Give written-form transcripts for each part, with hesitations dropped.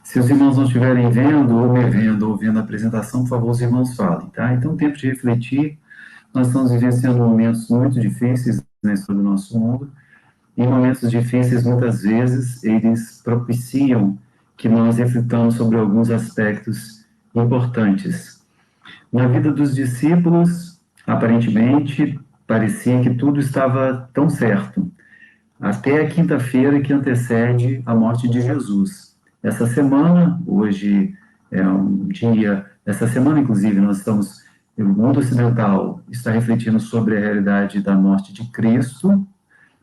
Se os irmãos não estiverem vendo, ou me vendo, ou vendo a apresentação, por favor, os irmãos falem, tá? Então, tempo de refletir. Nós estamos vivenciando momentos muito difíceis na história do nosso mundo. E momentos difíceis, muitas vezes, eles propiciam que nós reflitamos sobre alguns aspectos importantes. Na vida dos discípulos, aparentemente, parecia que tudo estava tão certo, até a quinta-feira que antecede a morte de Jesus. Essa semana, hoje é um dia, essa semana, inclusive, nós estamos, o mundo ocidental está refletindo sobre a realidade da morte de Cristo.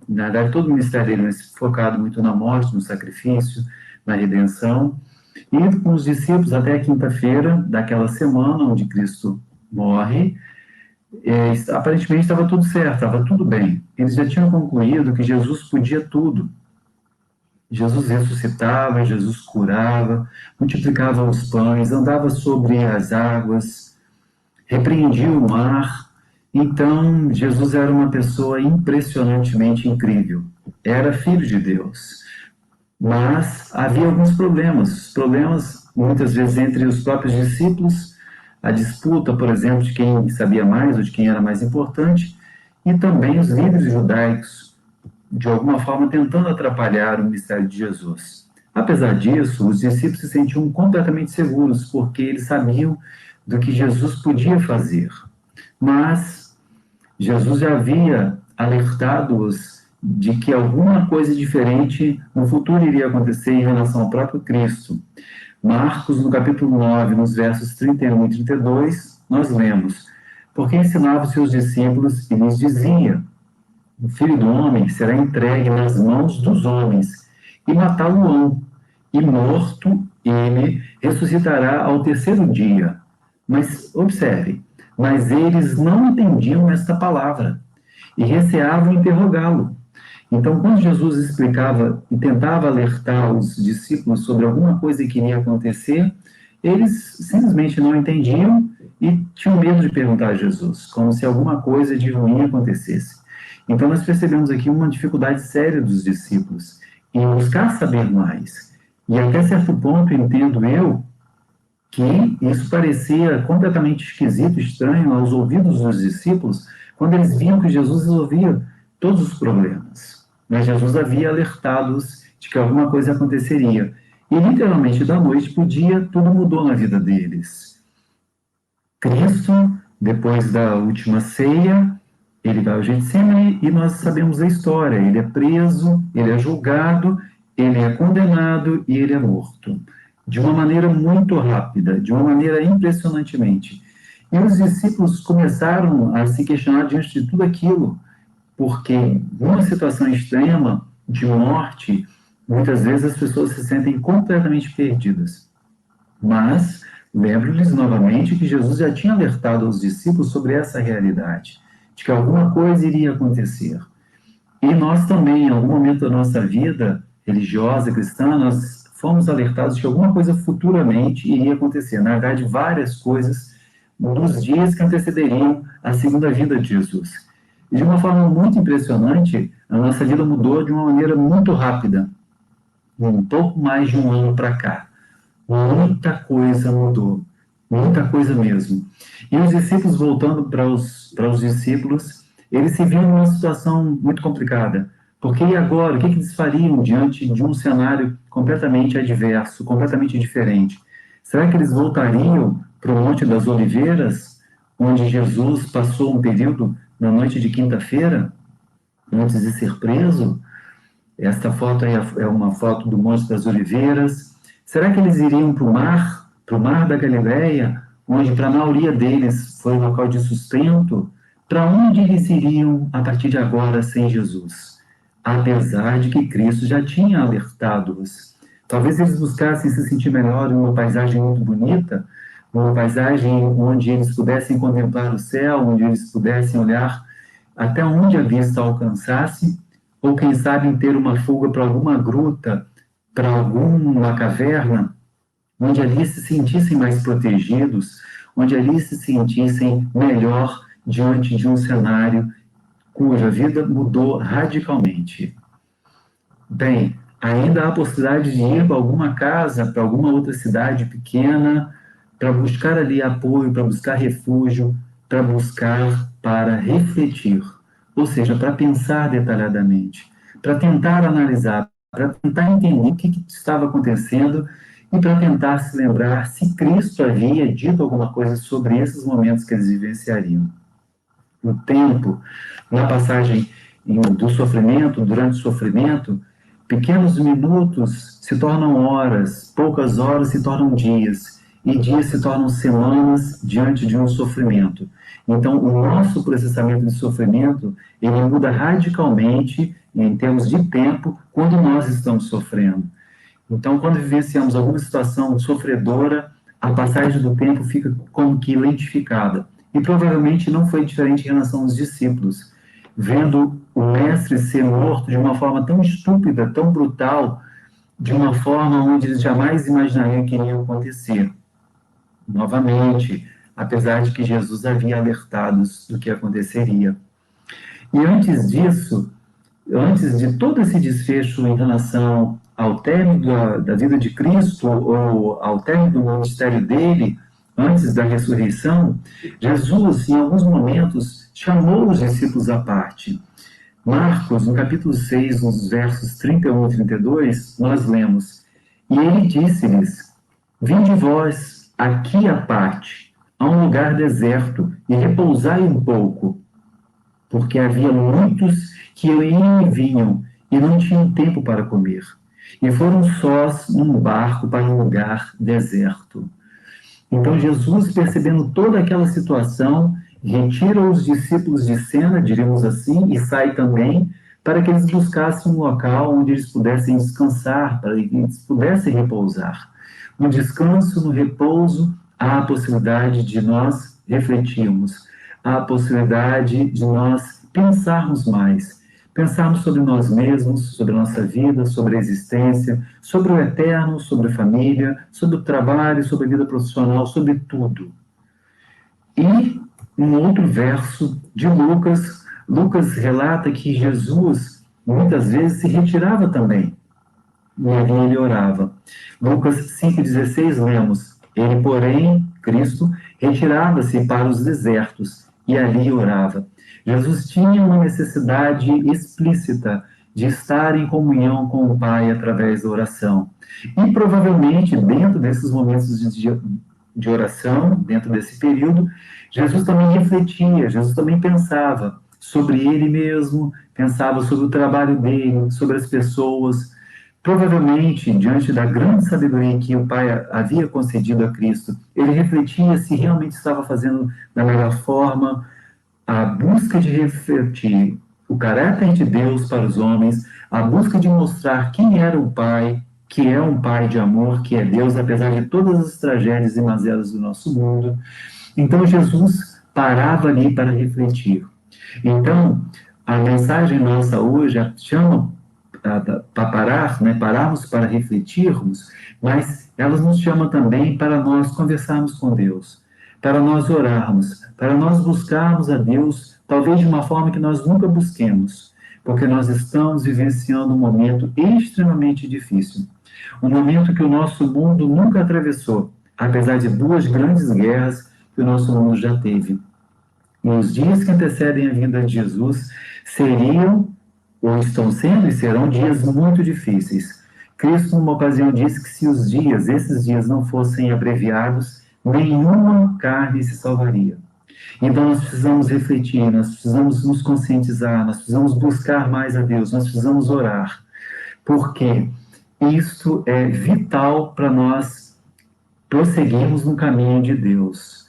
Na verdade, todo o ministério dele é focado muito na morte, no sacrifício, na redenção. E com os discípulos, até a quinta-feira daquela semana onde Cristo morre, aparentemente estava tudo certo, estava tudo bem. Eles já tinham concluído que Jesus podia tudo. Jesus ressuscitava, Jesus curava, multiplicava os pães, andava sobre as águas, repreendia o mar. Então, Jesus era uma pessoa impressionantemente incrível. Era filho de Deus. Mas havia alguns problemas. Problemas, muitas vezes, entre os próprios discípulos, a disputa, por exemplo, de quem sabia mais ou de quem era mais importante, e também os líderes judaicos, de alguma forma, tentando atrapalhar o ministério de Jesus. Apesar disso, os discípulos se sentiam completamente seguros, porque eles sabiam do que Jesus podia fazer. Mas Jesus já havia alertado-os de que alguma coisa diferente no futuro iria acontecer em relação ao próprio Cristo. Marcos, no capítulo 9, nos versos 31 e 32, nós lemos: porque ensinava os seus discípulos e lhes dizia: o Filho do Homem será entregue nas mãos dos homens, e matá-lo-ão, e morto ele ressuscitará ao terceiro dia. Mas, observe, mas eles não entendiam esta palavra, e receavam interrogá-lo. Então, quando Jesus explicava e tentava alertar os discípulos sobre alguma coisa que iria acontecer, eles simplesmente não entendiam e tinham medo de perguntar a Jesus, como se alguma coisa de ruim acontecesse. Então, nós percebemos aqui uma dificuldade séria dos discípulos em buscar saber mais. E até certo ponto, entendo eu, que isso parecia completamente esquisito, estranho aos ouvidos dos discípulos, quando eles viam que Jesus resolvia todos os problemas. Mas Jesus havia alertado-os de que alguma coisa aconteceria. E, literalmente, da noite para o dia, tudo mudou na vida deles. Cristo, depois da última ceia, ele vai ao Getsemane e nós sabemos a história. Ele é preso, ele é julgado, ele é condenado e ele é morto. De uma maneira muito rápida, de uma maneira impressionantemente. E os discípulos começaram a se questionar diante de tudo aquilo, porque numa situação extrema de morte, muitas vezes as pessoas se sentem completamente perdidas. Mas lembro-lhes novamente que Jesus já tinha alertado aos discípulos sobre essa realidade, de que alguma coisa iria acontecer. E nós também, em algum momento da nossa vida religiosa, cristã, nós fomos alertados de que alguma coisa futuramente iria acontecer. Na verdade, várias coisas nos dias que antecederiam a segunda vinda de Jesus. E de uma forma muito impressionante, a nossa vida mudou de uma maneira muito rápida. Um pouco mais de um ano para cá. Muita coisa mudou. Muita coisa mesmo. E os discípulos, voltando para os discípulos, eles se viam numa situação muito complicada. Porque e agora? O que eles fariam diante de um cenário completamente adverso, completamente diferente? Será que eles voltariam para o Monte das Oliveiras, onde Jesus passou um período na noite de quinta-feira, antes de ser preso? Esta foto aí é uma foto do Monte das Oliveiras. Será que eles iriam para o mar da Galileia, onde para a maioria deles foi um local de sustento? Para onde eles iriam a partir de agora sem Jesus? Apesar de que Cristo já tinha alertado-os. Talvez eles buscassem se sentir melhor em uma paisagem muito bonita, uma paisagem onde eles pudessem contemplar o céu, onde eles pudessem olhar até onde a vista alcançasse, ou quem sabe ter uma fuga para alguma gruta, para alguma caverna, onde ali se sentissem mais protegidos, onde ali se sentissem melhor diante de um cenário cuja vida mudou radicalmente. Bem, ainda há a possibilidade de ir para alguma casa, para alguma outra cidade pequena, para buscar ali apoio, para buscar refúgio, para refletir, ou seja, para pensar detalhadamente, para tentar analisar, para tentar entender o que estava acontecendo e para tentar se lembrar se Cristo havia dito alguma coisa sobre esses momentos que eles vivenciariam. O tempo, na passagem do sofrimento, durante o sofrimento, pequenos minutos se tornam horas, poucas horas se tornam dias, e dias se tornam semanas diante de um sofrimento. Então, o nosso processamento de sofrimento, ele muda radicalmente, em termos de tempo, quando nós estamos sofrendo. Então, quando vivenciamos alguma situação sofredora, a passagem do tempo fica como que lentificada. E provavelmente não foi diferente em relação aos discípulos. Vendo o mestre ser morto de uma forma tão estúpida, tão brutal, de uma forma onde eles jamais imaginariam que iria acontecer. Novamente, apesar de que Jesus havia alertado do que aconteceria. E antes disso, antes de todo esse desfecho em relação ao término da vida de Cristo, ou ao término do ministério dele, antes da ressurreição, Jesus, em alguns momentos, chamou os discípulos à parte. Marcos, no capítulo 6, nos versos 31 e 32, nós lemos: E ele disse-lhes: Vinde vós aqui à parte, a um lugar deserto, e repousai um pouco, porque havia muitos que iam e vinham, e não tinham tempo para comer. E foram sós num barco para um lugar deserto. Então Jesus, percebendo toda aquela situação, retira os discípulos de cena, diríamos assim, e sai também para que eles buscassem um local onde eles pudessem descansar, para que eles pudessem repousar. No descanso, no repouso, há a possibilidade de nós refletirmos, há a possibilidade de nós pensarmos mais, pensarmos sobre nós mesmos, sobre a nossa vida, sobre a existência, sobre o eterno, sobre a família, sobre o trabalho, sobre a vida profissional, sobre tudo. E um outro verso de Lucas, Lucas relata que Jesus muitas vezes se retirava também, e ali ele orava. Lucas 5,16 lemos: Ele, porém, Cristo, retirava-se para os desertos e ali orava. Jesus tinha uma necessidade explícita de estar em comunhão com o Pai através da oração. E provavelmente, dentro desses momentos de oração, dentro desse período, Jesus também refletia, Jesus também pensava sobre ele mesmo, pensava sobre o trabalho dele, sobre as pessoas. Provavelmente, diante da grande sabedoria que o Pai havia concedido a Cristo, ele refletia se realmente estava fazendo da melhor forma a busca de refletir o caráter de Deus para os homens, a busca de mostrar quem era o Pai, que é um Pai de amor, que é Deus, apesar de todas as tragédias e mazelas do nosso mundo. Então, Jesus parava ali para refletir. Então, a mensagem nossa hoje chama para parar, né, pararmos para refletirmos, mas elas nos chamam também para nós conversarmos com Deus, para nós orarmos, para nós buscarmos a Deus, talvez de uma forma que nós nunca busquemos, porque nós estamos vivenciando um momento extremamente difícil, um momento que o nosso mundo nunca atravessou, apesar de duas grandes guerras que o nosso mundo já teve. E os dias que antecedem a vinda de Jesus seriam, ou estão sendo e serão, dias muito difíceis. Cristo, numa ocasião, disse que se esses dias não fossem abreviados, nenhuma carne se salvaria. Então nós precisamos refletir, nós precisamos nos conscientizar, nós precisamos buscar mais a Deus, nós precisamos orar, porque isto é vital para nós prosseguirmos no caminho de Deus.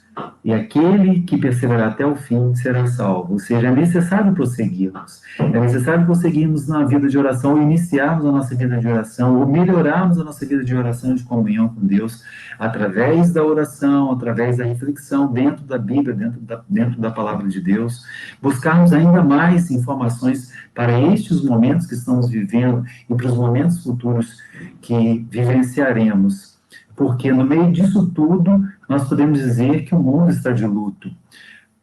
E aquele que perseverar até o fim será salvo. Ou seja, é necessário prosseguirmos. É necessário prosseguirmos na vida de oração, ou iniciarmos a nossa vida de oração, ou melhorarmos a nossa vida de oração, de comunhão com Deus, através da oração, através da reflexão dentro da Bíblia, dentro da palavra de Deus. Buscarmos ainda mais informações para estes momentos que estamos vivendo e para os momentos futuros que vivenciaremos. Porque no meio disso tudo, nós podemos dizer que o mundo está de luto.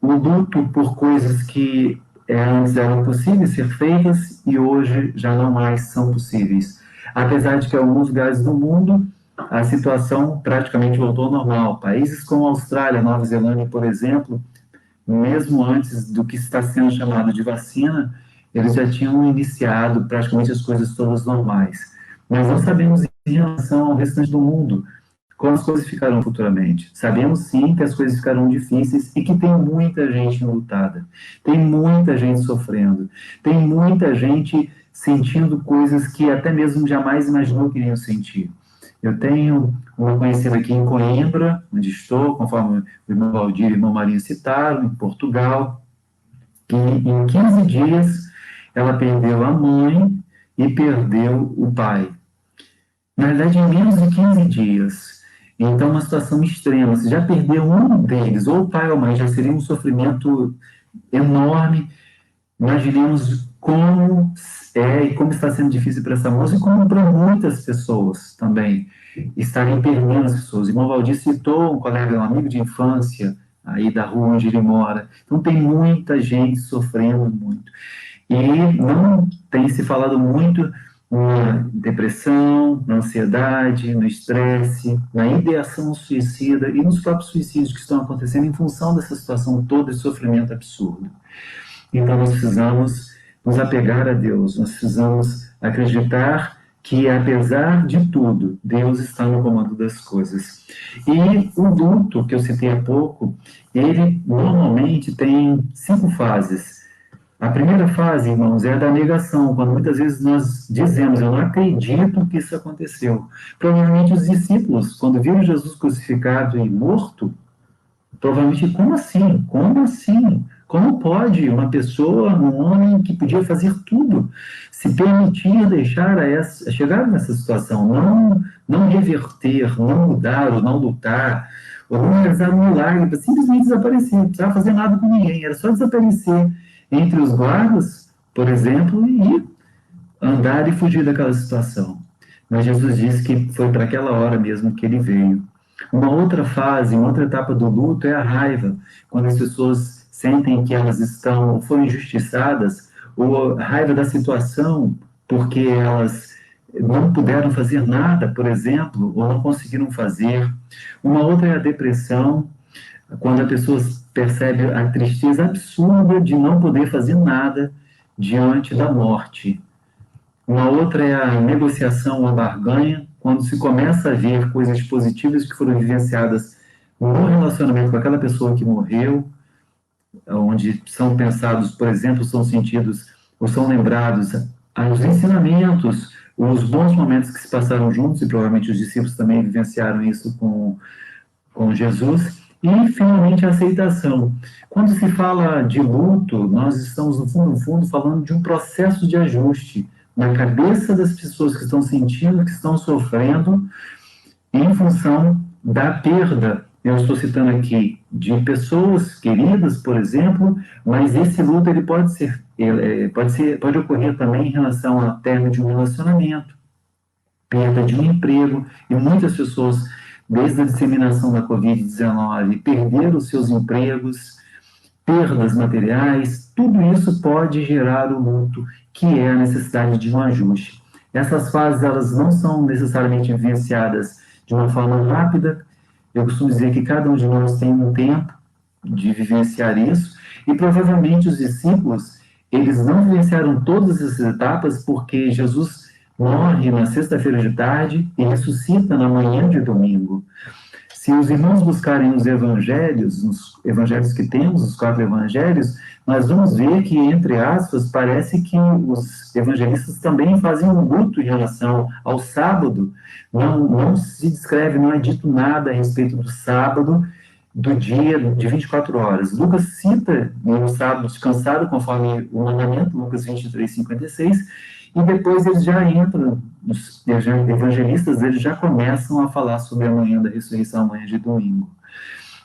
O luto por coisas que antes eram possíveis ser feitas e hoje já não mais são possíveis. Apesar de que em alguns lugares do mundo a situação praticamente voltou ao normal. Países como a Austrália, Nova Zelândia, por exemplo, mesmo antes do que está sendo chamado de vacina, eles já tinham iniciado praticamente as coisas todas normais. Mas não sabemos em relação ao restante do mundo como as coisas ficarão futuramente. Sabemos sim que as coisas ficarão difíceis e que tem muita gente enlutada, tem muita gente sofrendo, tem muita gente sentindo coisas que até mesmo jamais imaginou que iriam sentir. Eu tenho uma conhecida aqui em Coimbra, onde estou, conforme o irmão Valdir e o irmão Marinho citaram, em Portugal, que em 15 dias ela perdeu a mãe e perdeu o pai. Na verdade, em menos de 15 dias. Então, uma situação extrema. Se já perdeu um deles, ou o pai ou a mãe, já seria um sofrimento enorme. Imaginemos como é e como está sendo difícil para essa moça e como para muitas pessoas também estarem perdendo as pessoas. O irmão Valdir citou um colega, um amigo de infância, aí da rua onde ele mora. Então, tem muita gente sofrendo muito. E não tem se falado muito na depressão, na ansiedade, no estresse, na ideação suicida e nos próprios suicídios que estão acontecendo em função dessa situação toda de sofrimento absurdo. Então nós precisamos nos apegar a Deus, nós precisamos acreditar que, apesar de tudo, Deus está no comando das coisas. E o luto, que eu citei há pouco, ele normalmente tem 5 fases. A primeira fase, irmãos, é a da negação, quando muitas vezes nós dizemos, eu não acredito que isso aconteceu. Provavelmente os discípulos, quando viram Jesus crucificado e morto, provavelmente, como assim? Como assim? Como pode uma pessoa, um homem que podia fazer tudo, se permitir deixar a chegar nessa situação, não reverter, não mudar, ou não lutar, ou não realizar um milagre, para simplesmente desaparecer, não precisava fazer nada com ninguém, era só desaparecer entre os guardas, por exemplo, e andar e fugir daquela situação. Mas Jesus disse que foi para aquela hora mesmo que ele veio. Uma outra fase, uma outra etapa do luto é a raiva, quando as pessoas sentem que elas estão ou foram injustiçadas, ou a raiva da situação, porque elas não puderam fazer nada, por exemplo, ou não conseguiram fazer. Uma outra é a depressão, quando a pessoa percebe a tristeza absurda de não poder fazer nada diante da morte. Uma outra é a negociação, a barganha, quando se começa a ver coisas positivas que foram vivenciadas no relacionamento com aquela pessoa que morreu, onde são pensados, por exemplo, são sentidos ou são lembrados os ensinamentos, os bons momentos que se passaram juntos, e provavelmente os discípulos também vivenciaram isso com Jesus. E, finalmente, a aceitação. Quando se fala de luto, nós estamos, no fundo, falando de um processo de ajuste na cabeça das pessoas que estão sentindo, que estão sofrendo, em função da perda. Eu estou citando aqui de pessoas queridas, por exemplo, mas esse luto ele pode ocorrer também em relação ao término de um relacionamento, perda de um emprego, e muitas pessoas, desde a disseminação da Covid-19, perderam os seus empregos, perdas materiais, tudo isso pode gerar o luto, que é a necessidade de um ajuste. Essas fases, elas não são necessariamente vivenciadas de uma forma rápida. Eu costumo dizer que cada um de nós tem um tempo de vivenciar isso, e provavelmente os discípulos, eles não vivenciaram todas essas etapas, porque Jesus morre na sexta-feira de tarde e ressuscita na manhã de domingo. Se os irmãos buscarem os evangelhos que temos, os 4 evangelhos, nós vamos ver que, entre aspas, parece que os evangelistas também fazem um luto em relação ao sábado. Não se descreve, não é dito nada a respeito do sábado, do dia de 24 horas. Lucas cita no sábado descansado, conforme o mandamento, Lucas 23, 56, e depois eles já entram, os evangelistas, eles já começam a falar sobre a manhã da ressurreição, a manhã de domingo.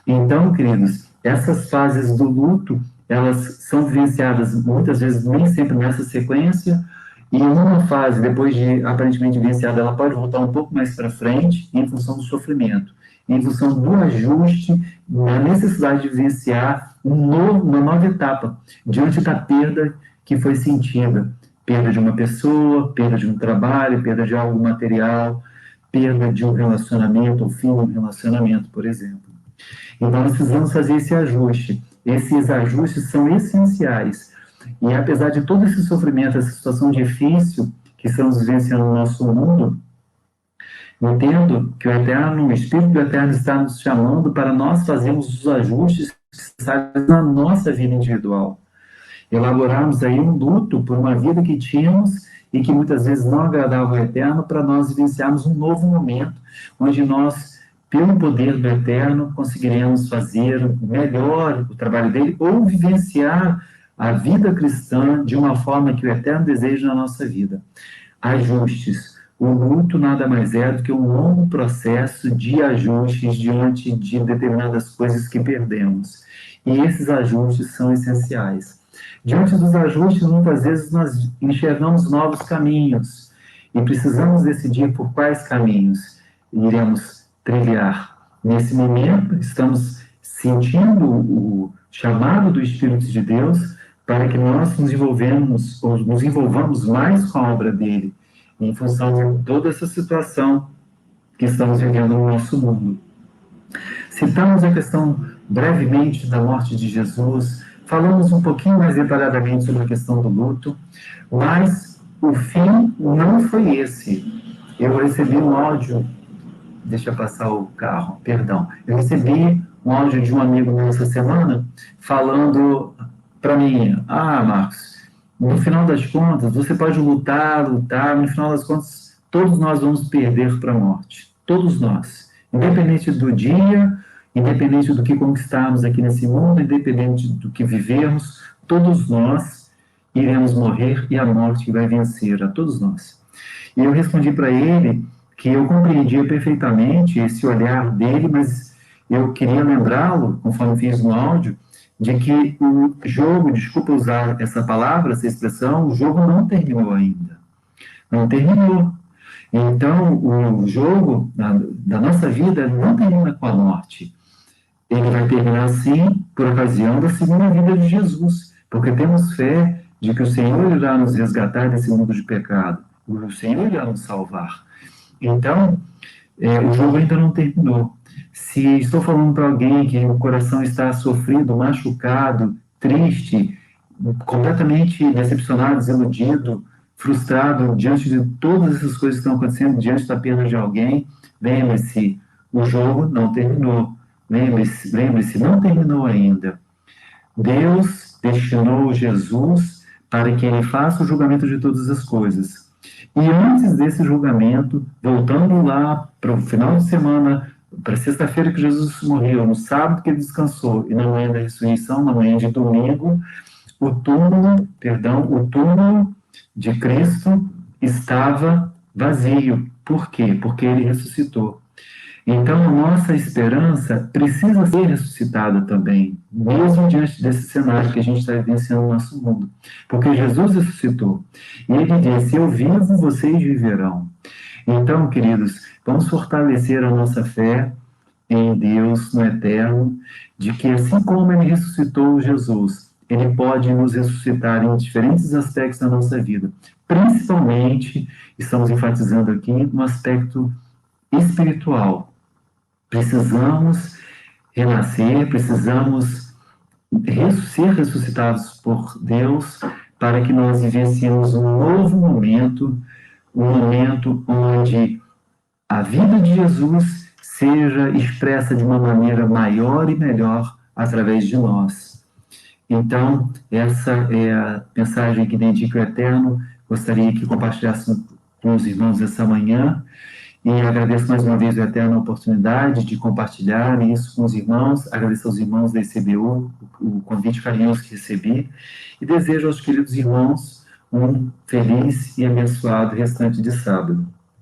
Então, queridos, essas fases do luto, elas são vivenciadas muitas vezes, nem sempre nessa sequência, e uma fase, depois de aparentemente vivenciada, ela pode voltar um pouco mais para frente, em função do sofrimento, em função do ajuste, na necessidade de vivenciar uma nova etapa diante da perda que foi sentida. Perda de uma pessoa, perda de um trabalho, perda de algo material, perda de um relacionamento, ou fim de um relacionamento, por exemplo. Então, nós precisamos fazer esse ajuste. Esses ajustes são essenciais. E apesar de todo esse sofrimento, essa situação difícil que estamos vivenciando no nosso mundo, entendo que o Espírito do Eterno está nos chamando para nós fazermos os ajustes necessários na nossa vida individual. Elaborarmos aí um luto por uma vida que tínhamos e que muitas vezes não agradava ao Eterno, para nós vivenciarmos um novo momento, onde nós, pelo poder do Eterno, conseguiremos fazer melhor o trabalho dele ou vivenciar a vida cristã de uma forma que o Eterno deseja na nossa vida. Ajustes. O luto nada mais é do que um longo processo de ajustes diante de determinadas coisas que perdemos. E esses ajustes são essenciais. Diante dos ajustes, muitas vezes nós enxergamos novos caminhos e precisamos decidir por quais caminhos iremos trilhar. Nesse momento, estamos sentindo o chamado do Espírito de Deus para que nós nos envolvamos mais com a obra dele, em função de toda essa situação que estamos vivendo no nosso mundo. Citamos a questão brevemente da morte de Jesus, falamos um pouquinho mais detalhadamente sobre a questão do luto, mas o fim não foi esse. Eu recebi um áudio, deixa eu passar o carro, perdão. Eu recebi um áudio de um amigo meu essa semana, falando para mim, Marcos, no final das contas, você pode lutar, no final das contas, todos nós vamos perder para a morte. Todos nós. Independente do dia, independente do que conquistarmos aqui nesse mundo, independente do que vivemos, todos nós iremos morrer e a morte vai vencer a todos nós. E eu respondi para ele que eu compreendia perfeitamente esse olhar dele, mas eu queria lembrá-lo, conforme fiz no áudio, de que o jogo, desculpa usar essa palavra, essa expressão, o jogo não terminou ainda. Não terminou. Então, o jogo da nossa vida não termina com a morte. Ele vai terminar, sim, por ocasião da segunda vinda de Jesus, porque temos fé de que o Senhor irá nos resgatar desse mundo de pecado. O Senhor irá nos salvar. Então, o jogo ainda não terminou. Se estou falando para alguém que o coração está sofrido, machucado, triste, completamente decepcionado, desiludido, frustrado diante de todas essas coisas que estão acontecendo, diante da perda de alguém, lembre-se, o jogo não terminou. Lembre-se, não terminou ainda. Deus destinou Jesus para que ele faça o julgamento de todas as coisas. E antes desse julgamento, voltando lá para o final de semana, para sexta-feira que Jesus morreu, no sábado que ele descansou, e na manhã da ressurreição, na manhã de domingo, o túmulo de Cristo estava vazio. Por quê? Porque ele ressuscitou. Então, a nossa esperança precisa ser ressuscitada também, mesmo diante desse cenário que a gente está vivenciando no nosso mundo. Porque Jesus ressuscitou. E ele disse, eu vivo, vocês viverão. Então, queridos, vamos fortalecer a nossa fé em Deus, no Eterno, de que assim como ele ressuscitou Jesus, ele pode nos ressuscitar em diferentes aspectos da nossa vida. Principalmente, estamos enfatizando aqui, no aspecto espiritual. Precisamos renascer, precisamos ser ressuscitados por Deus para que nós vivenciemos um novo momento, um momento onde a vida de Jesus seja expressa de uma maneira maior e melhor através de nós. Então, essa é a mensagem que dedico ao Eterno. Gostaria que compartilhasse com os irmãos essa manhã. E agradeço mais uma vez ao Eterno a oportunidade de compartilhar isso com os irmãos. Agradeço aos irmãos da ICBU o convite carinhoso que recebi. E desejo aos queridos irmãos um feliz e abençoado restante de sábado.